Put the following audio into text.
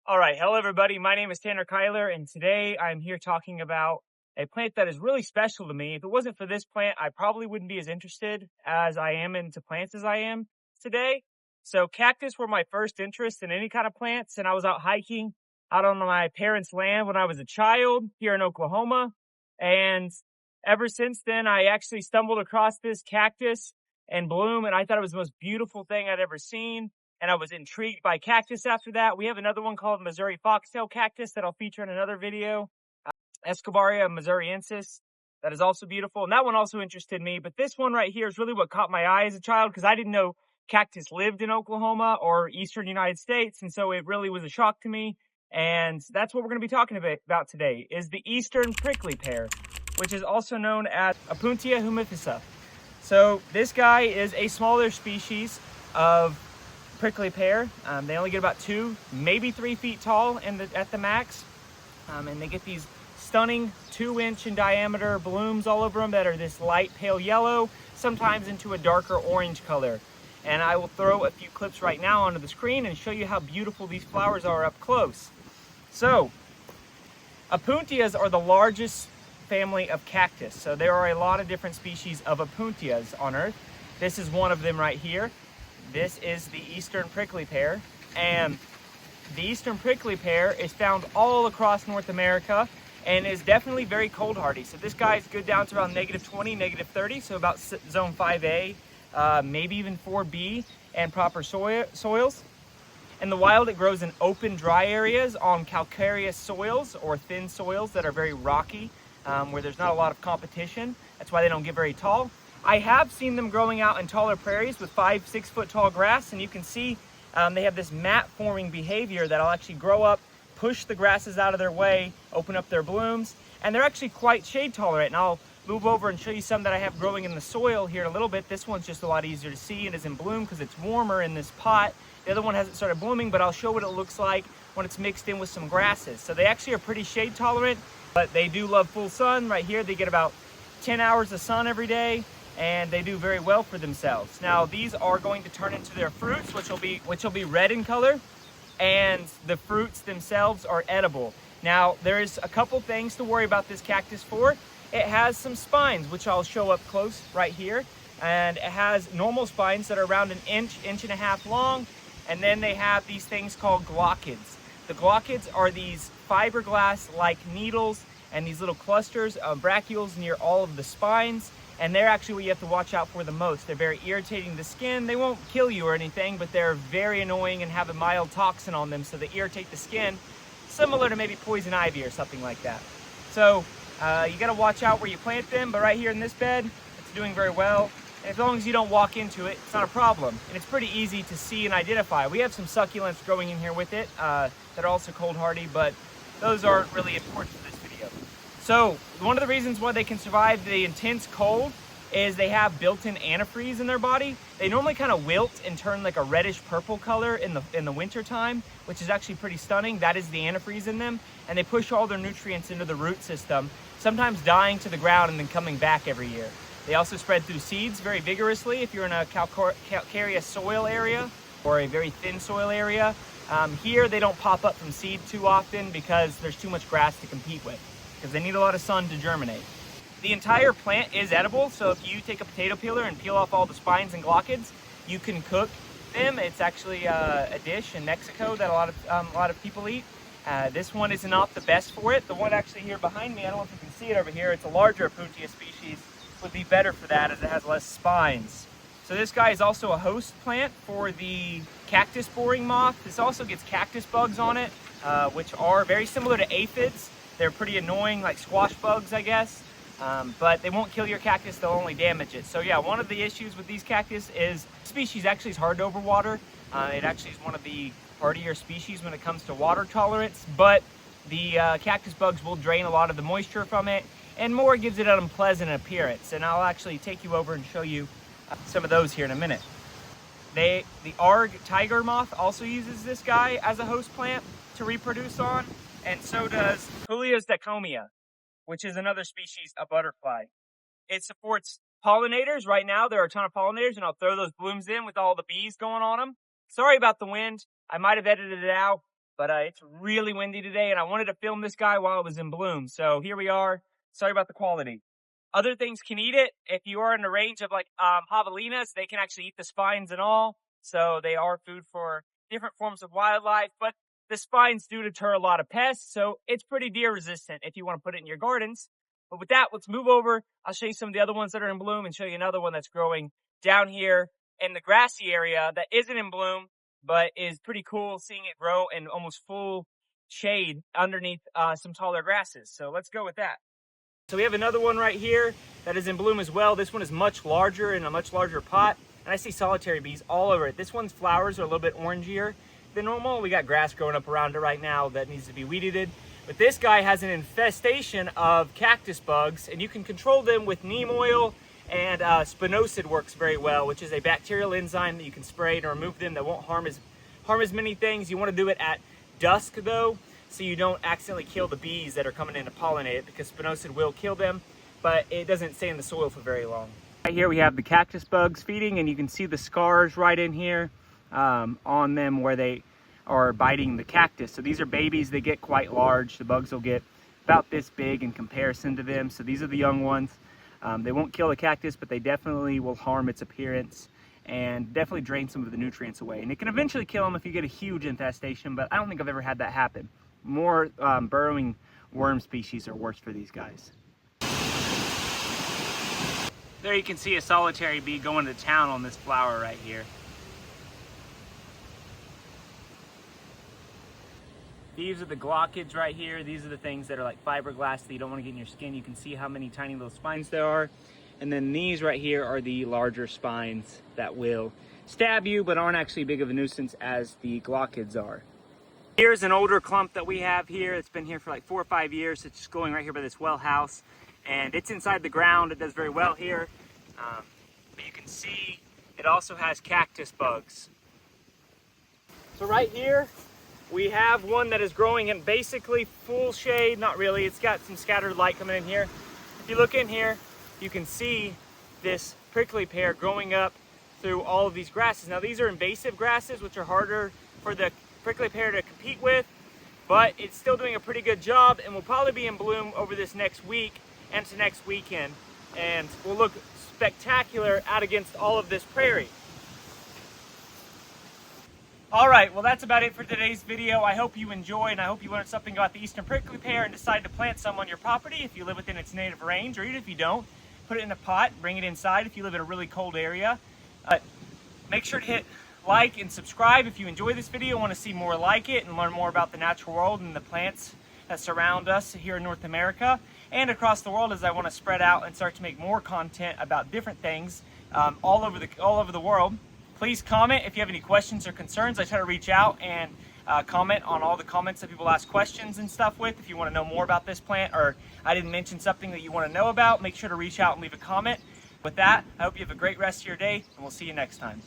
All right, hello everybody. My name is Tanner Kyler, and today I'm here talking about a plant that is really special to me. If it wasn't for this plant, I probably wouldn't be as interested as I am into plants as I am today. So cactus were my first interest in any kind of plants, and I was out hiking out on my parents' land when I was a child here in Oklahoma. And ever since then, I actually stumbled across this cactus and bloom, and I thought it was the most beautiful thing I'd ever seen, and I was intrigued by cactus after that. We have another one called Missouri foxtail cactus that I'll feature in another video. Escobaria missouriensis, that is also beautiful, and that one also interested me. But this one right here is really what caught my eye as a child, because I didn't know cactus lived in Oklahoma or Eastern United States, and so it really was a shock to me. And that's what we're going to be talking about today, is the Eastern Prickly Pear, which is also known as Opuntia humifusa. So this guy is a smaller species of prickly pear. They only get about 2, maybe 3 feet tall at the max. And they get these stunning 2-inch in diameter blooms all over them that are this light pale yellow, sometimes into a darker orange color. And I will throw a few clips right now onto the screen and show you how beautiful these flowers are up close. So, Opuntias are the largest family of cactus. So there are a lot of different species of Opuntias on Earth. This is one of them right here. This is the Eastern Prickly Pear, and the Eastern Prickly Pear is found all across North America and is definitely very cold hardy. So this guy is good down to around -20, -30, so about zone 5A, maybe even 4B, and proper soils. In the wild, it grows in open, dry areas on calcareous soils or thin soils that are very rocky, where there's not a lot of competition. That's why they don't get very tall. I have seen them growing out in taller prairies with 5-6 foot tall grass, and you can see they have this mat forming behavior that'll actually grow up, push the grasses out of their way, open up their blooms, and they're actually quite shade tolerant. And I'll move over and show you some that I have growing in the soil here in a little bit. This one's just a lot easier to see and is in bloom because it's warmer in this pot. The other one hasn't started blooming, but I'll show what it looks like when it's mixed in with some grasses. So they actually are pretty shade tolerant, but they do love full sun. Right here, they get about 10 hours of sun every day, and they do very well for themselves. Now, these are going to turn into their fruits, which will be red in color, and the fruits themselves are edible. Now, there's a couple things to worry about this cactus for. It has some spines, which I'll show up close right here, and it has normal spines that are around an inch and a half long, and then they have these things called glochids. The glochids are these fiberglass-like needles and these little clusters of bracteoles near all of the spines, and they're actually what you have to watch out for the most. They're very irritating to the skin. They won't kill you or anything, but they're very annoying and have a mild toxin on them, so they irritate the skin, similar to maybe poison ivy or something like that. So you gotta watch out where you plant them, but right here in this bed, it's doing very well. And as long as you don't walk into it, it's not a problem. And it's pretty easy to see and identify. We have some succulents growing in here with it that are also cold hardy, but those aren't really important for this video. So one of the reasons why they can survive the intense cold is they have built-in antifreeze in their body. They normally kind of wilt and turn like a reddish purple color in the winter time, which is actually pretty stunning. That is the antifreeze in them, and they push all their nutrients into the root system, sometimes dying to the ground and then coming back every year. They also spread through seeds very vigorously if you're in a calcareous soil area or a very thin soil area. Here they don't pop up from seed too often because there's too much grass to compete with, because they need a lot of sun to germinate. The entire plant is edible, so if you take a potato peeler and peel off all the spines and glochids, you can cook them. It's actually a dish in Mexico that a lot of people eat. This one is not the best for it. The one actually here behind me, I don't know if you can see it over here, it's a larger Opuntia species, would be better for that as it has less spines. So this guy is also a host plant for the cactus boring moth. This also gets cactus bugs on it, which are very similar to aphids. They're pretty annoying, like squash bugs, I guess. But they won't kill your cactus, they'll only damage it. So yeah, one of the issues with these cactus is species actually is hard to overwater. It actually is one of the hardier species when it comes to water tolerance, but the cactus bugs will drain a lot of the moisture from it, and more gives it an unpleasant appearance. And I'll actually take you over and show you some of those here in a minute. The Arg tiger moth also uses this guy as a host plant to reproduce on, and so does Julia's decomia, which is another species of butterfly. It supports pollinators. Right now, there are a ton of pollinators, and I'll throw those blooms in with all the bees going on them. Sorry about the wind. I might have edited it out. but it's really windy today and I wanted to film this guy while it was in bloom. So here we are. Sorry about the quality. Other things can eat it. If you are in the range of like javelinas, they can actually eat the spines and all. So they are food for different forms of wildlife, but the spines do deter a lot of pests. So it's pretty deer resistant if you want to put it in your gardens. But with that, let's move over. I'll show you some of the other ones that are in bloom and show you another one that's growing down here in the grassy area that isn't in bloom, but is pretty cool seeing it grow in almost full shade underneath some taller grasses. So let's go with that. So we have another one right here that is in bloom as well. This one is much larger in a much larger pot, and I see solitary bees all over it. This one's flowers are a little bit orangier than normal. We got grass growing up around it right now that needs to be weed eated. But this guy has an infestation of cactus bugs, and you can control them with neem oil, and spinosad works very well, which is a bacterial enzyme that you can spray to remove them that won't harm as many things. You want to do it at dusk though, so you don't accidentally kill the bees that are coming in to pollinate it, because spinosad will kill them, but it doesn't stay in the soil for very long. Right here we have the cactus bugs feeding, and you can see the scars right in here on them where they are biting the cactus. So these are babies. They get quite large. The bugs will get about this big in comparison to them. So these are the young ones. They won't kill the cactus, but they definitely will harm its appearance and definitely drain some of the nutrients away. And it can eventually kill them if you get a huge infestation, but I don't think I've ever had that happen. More burrowing worm species are worse for these guys. There you can see a solitary bee going to town on this flower right here. These are the glochids right here. These are the things that are like fiberglass that you don't want to get in your skin. You can see how many tiny little spines there are. And then these right here are the larger spines that will stab you but aren't actually big of a nuisance as the glochids are. Here's an older clump that we have here. It's been here for like 4 or 5 years. It's just going right here by this well house. And it's inside the ground. It does very well here. But you can see it also has cactus bugs. So right here, we have one that is growing in basically full shade. Not really, it's got some scattered light coming in here. If you look in here, you can see this prickly pear growing up through all of these grasses. Now these are invasive grasses, which are harder for the prickly pear to compete with, but it's still doing a pretty good job and will probably be in bloom over this next week and to next weekend. And will look spectacular out against all of this prairie. All right, well that's about it for today's video. I hope you enjoyed, and I hope you learned something about the Eastern Prickly Pear and decided to plant some on your property if you live within its native range, or even if you don't, put it in a pot, bring it inside if you live in a really cold area. Make sure to hit like and subscribe if you enjoy this video and want to see more like it and learn more about the natural world and the plants that surround us here in North America and across the world, as I want to spread out and start to make more content about different things all over the world. Please comment if you have any questions or concerns. I try to reach out and comment on all the comments that people ask questions and stuff with. If you want to know more about this plant, or I didn't mention something that you want to know about, make sure to reach out and leave a comment. With that, I hope you have a great rest of your day, and we'll see you next time.